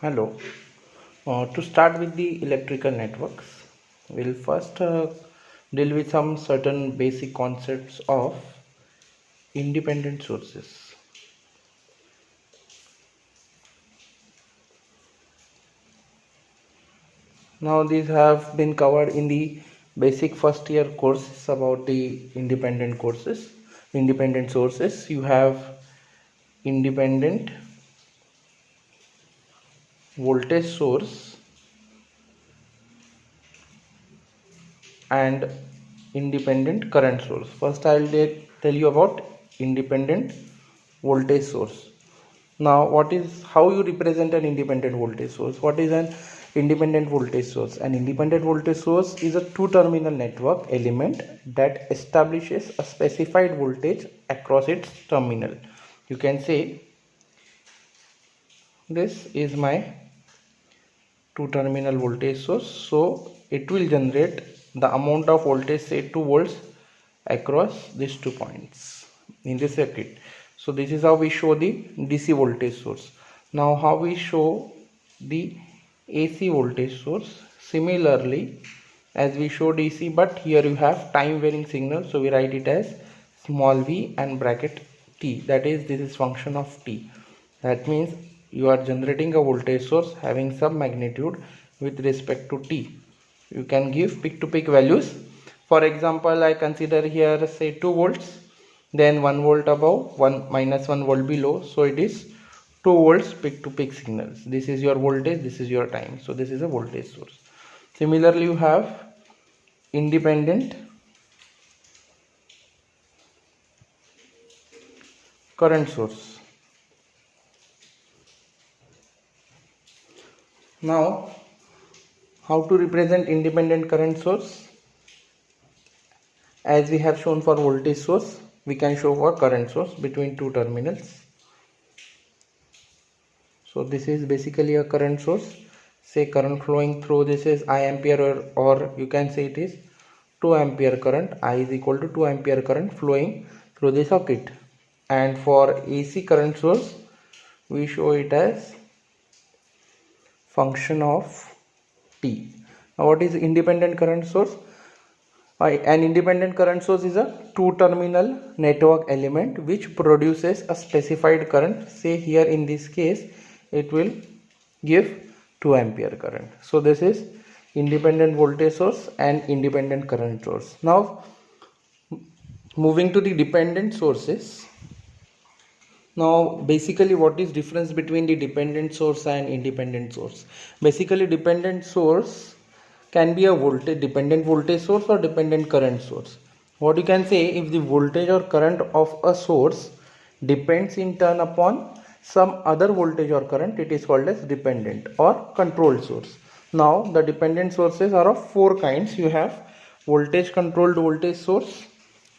Hello. To start with the electrical networks, we'll first deal with some certain basic concepts of independent sources. Now, these have been covered in the basic first year courses about the independent sources. You have independent voltage source and independent current source. First, I'll tell you about independent voltage source. Now, how you represent an independent voltage source? What is an independent voltage source? An independent voltage source is a two-terminal network element that establishes a specified voltage across its terminal. You can say this is my two-terminal voltage source, so it will generate the amount of voltage, say 2 volts, across these 2 points in the circuit. So this is how we show the DC voltage source. Now, how we show the AC voltage source? Similarly, as we show DC, but here you have time varying signal, so we write it as small v and bracket t, that is, this is function of t. That means you are generating a voltage source having some magnitude with respect to t. You can give peak to peak values. For example, I consider here say 2 volts, then 1 volt above, 1 volt below, so it is 2 volts peak to peak signals. This is your voltage, this is your time, so this is a voltage source. Similarly, you have independent current source. Now, how to represent independent current source? As we have shown for voltage source, we can show for current source between two terminals. So this is basically a current source. Say current flowing through this is I ampere, or you can say it is 2 ampere current. I is equal to 2 ampere current flowing through the circuit. And for AC current source, we show it as function of T. Now, what is independent current source? An independent current source is a two-terminal network element which produces a specified current. Say here in this case, it will give 2 ampere current. So this is independent voltage source and independent current source. Now, moving to the dependent sources. Now, basically, what is difference between the dependent source and independent source? Basically, dependent source can be a dependent voltage source or dependent current source. What you can say, if the voltage or current of a source depends in turn upon some other voltage or current, it is called as dependent or controlled source. Now, the dependent sources are of 4 kinds. You have voltage controlled voltage source,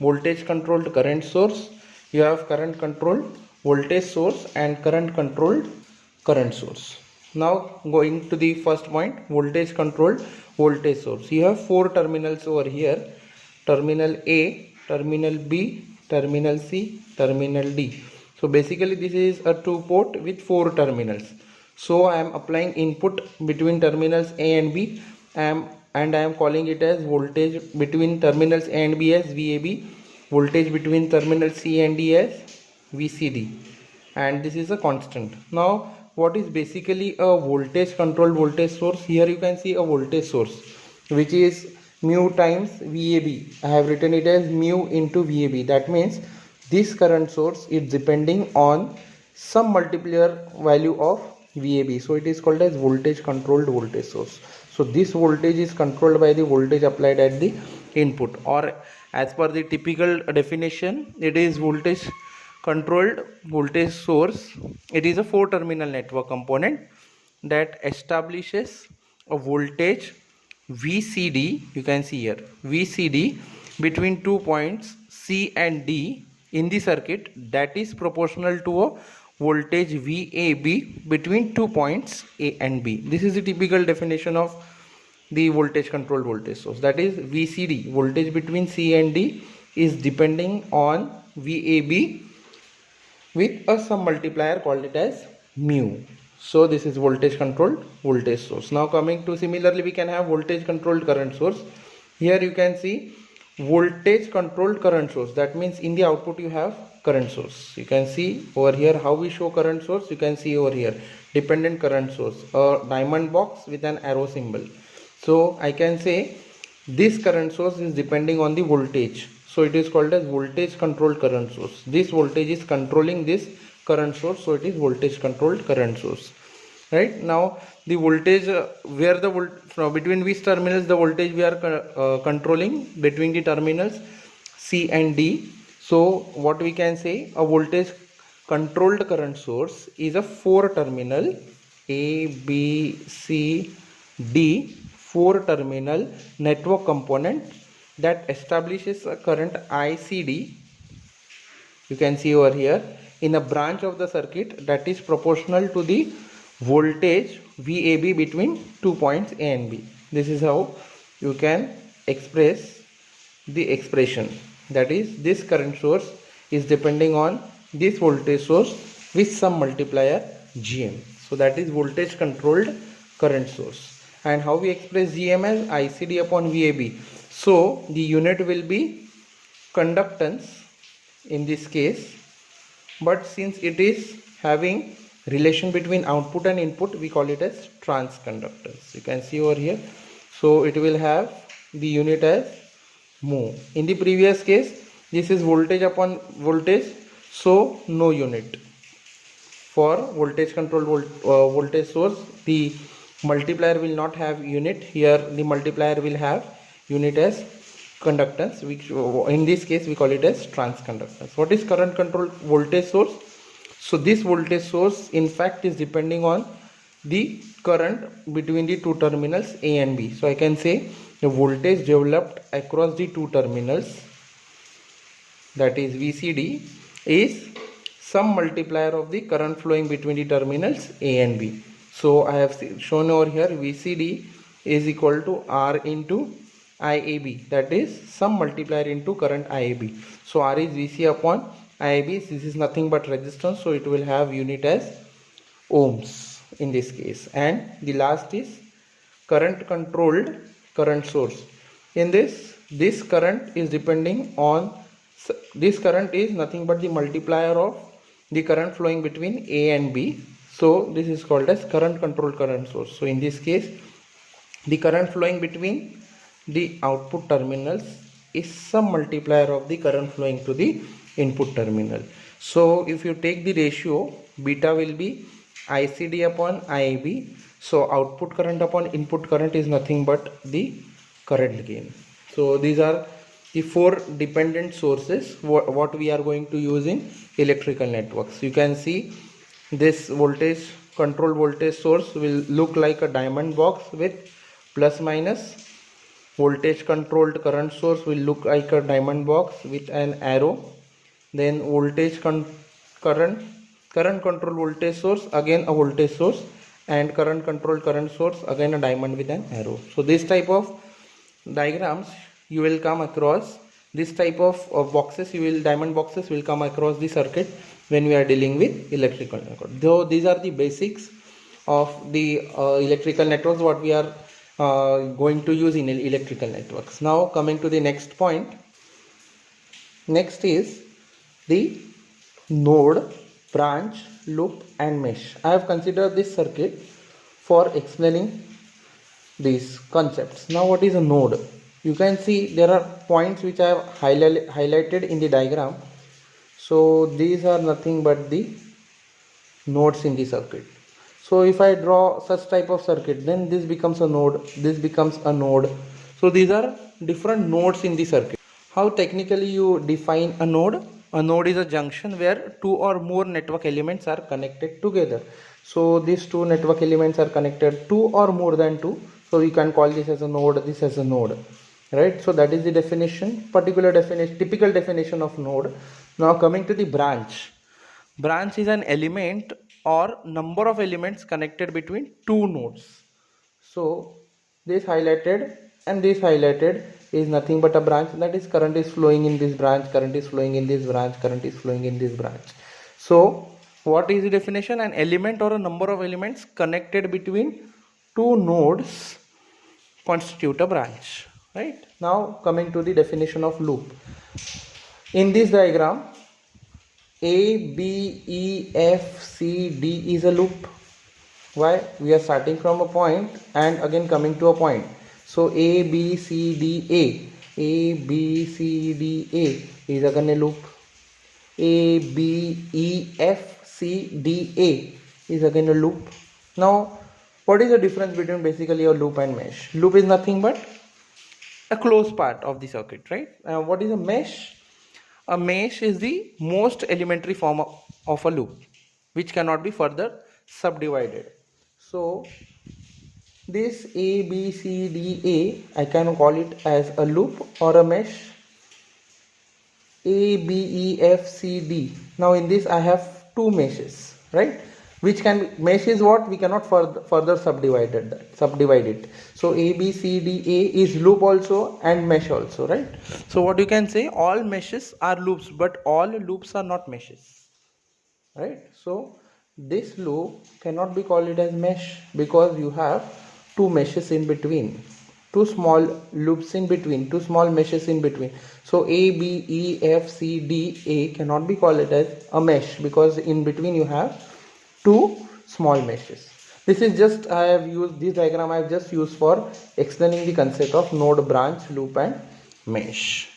voltage controlled current source, you have current controlled voltage source, and current controlled current source. Now, going to the first point, voltage controlled voltage source. You have 4 terminals over here: terminal A, terminal B, terminal C, terminal D. So basically this is a 2-port with 4 terminals. So I am applying input between terminals A and B, and I am calling it as voltage between terminals A and B as VAB, voltage between terminal C and D as VCD, and this is a constant. Now, what is basically a voltage controlled voltage source? Here you can see a voltage source which is mu times VAB. I have written it as mu into VAB. That means this current source is depending on some multiplier value of VAB. So it is called as voltage controlled voltage source. So this voltage is controlled by the voltage applied at the input, or as per the typical definition, it is voltage controlled voltage source. It is a 4-terminal network component that establishes a voltage VCD, you can see here VCD, between 2 points C and D in the circuit, that is proportional to a voltage VAB between 2 points A and B. This is the typical definition of the voltage controlled voltage source. That is, VCD, voltage between C and D, is depending on VAB with a some multiplier called it as mu. So this is voltage controlled voltage source. Now coming to, similarly we can have voltage controlled current source. Here you can see voltage controlled current source. That means in the output you have current source. You can see over here how we show current source. You can see over here dependent current source, a diamond box with an arrow symbol. So I can say this current source is depending on the voltage. So it is called as voltage controlled current source. This voltage is controlling this current source, so it is voltage controlled current source. Right now the voltage where the between which terminals the voltage we are controlling, between the terminals C and D. So what we can say, a voltage controlled current source is a 4 terminal A B C D 4 terminal network component that establishes a current ICD. You can see over here in a branch of the circuit that is proportional to the voltage VAB between 2 points A and B. This is how you can express the expression, that is this current source is depending on this voltage source with some multiplier GM. So that is voltage controlled current source. And how we express GM as ICD upon VAB. So the unit will be conductance in this case, but since it is having relation between output and input, we call it as transconductance. You can see over here. So it will have the unit as mho. In the previous case, this is voltage upon voltage, so no unit. For voltage controlled voltage source, the multiplier will not have unit. Here the multiplier will have unit as conductance, which in this case we call it as transconductance. What is current controlled voltage source? So this voltage source in fact is depending on the current between the two terminals A and B. So I can say the voltage developed across the two terminals, that is VCD, is some multiplier of the current flowing between the terminals A and B. So I have shown over here VCD is equal to R into IAB, that is some multiplier into current IAB. So R is VC upon IAB. This is nothing but resistance, so it will have unit as ohms in this case. And the last is current controlled current source. In this current is depending on, this current is nothing but the multiplier of the current flowing between A and B. So this is called as current controlled current source. So in this case the current flowing between the output terminals is some multiplier of the current flowing to the input terminal. So if you take the ratio, beta will be ICD upon IAB. So output current upon input current is nothing but the current gain. So these are the 4 dependent sources what we are going to use in electrical networks. You can see this voltage control voltage source will look like a diamond box with plus minus. Voltage controlled current source will look like a diamond box with an arrow. Then voltage current control voltage source, again a voltage source, and current controlled current source, again a diamond with an arrow. So this type of diagrams you will come across, this type of boxes, diamond boxes will come across the circuit when we are dealing with electrical network. Though these are the basics of the electrical networks what we are going to use in electrical networks. Now coming to the next point, next is the node, branch, loop and mesh. I have considered this circuit for explaining these concepts. Now what is a node? You can see there are points which I have highlighted in the diagram. So these are nothing but the nodes in the circuit. So if I draw such type of circuit, then this becomes a node, this becomes a node. So these are different nodes in the circuit. How technically you define a node? A node is a junction where 2 or more network elements are connected together. So these 2 network elements are connected, 2 or more than 2. So you can call this as a node, this as a node, right? So that is the definition, typical definition of node. Now coming to the branch. Branch is an element or number of elements connected between 2 nodes. So this highlighted and this highlighted is nothing but a branch, that is current is flowing in this branch, current is flowing in this branch, current is flowing in this branch. So What is the definition? An element or a number of elements connected between two nodes constitute a branch. Right? Now coming to the definition of loop. In this diagram, A, B, E, F, C, D is a loop. Why? We are starting from a point and again coming to a point. So A, B, C, D, A, B, C, D, A is again a loop. A, B, E, F, C, D, A is again a loop. Now, what is the difference between basically a loop and mesh? Loop is nothing but a closed part of the circuit, right? What is a mesh? A mesh is the most elementary form of a loop, which cannot be further subdivided. So, this A, B, C, D, A, I can call it as a loop or a mesh. A, B, E, F, C, D. Now in this I have two meshes, right? Which can be, mesh is what we cannot further subdivide it. So A, B, C, D, A is loop also and mesh also, right? So what you can say, all meshes are loops, but all loops are not meshes, right? So this loop cannot be called it as mesh because you have two meshes in between, two small loops in between, two small meshes in between. So A, B, E, F, C, D, A cannot be called it as a mesh because in between you have two small meshes. This is just, I have used this diagram, I have just used for explaining the concept of node, branch, loop and mesh.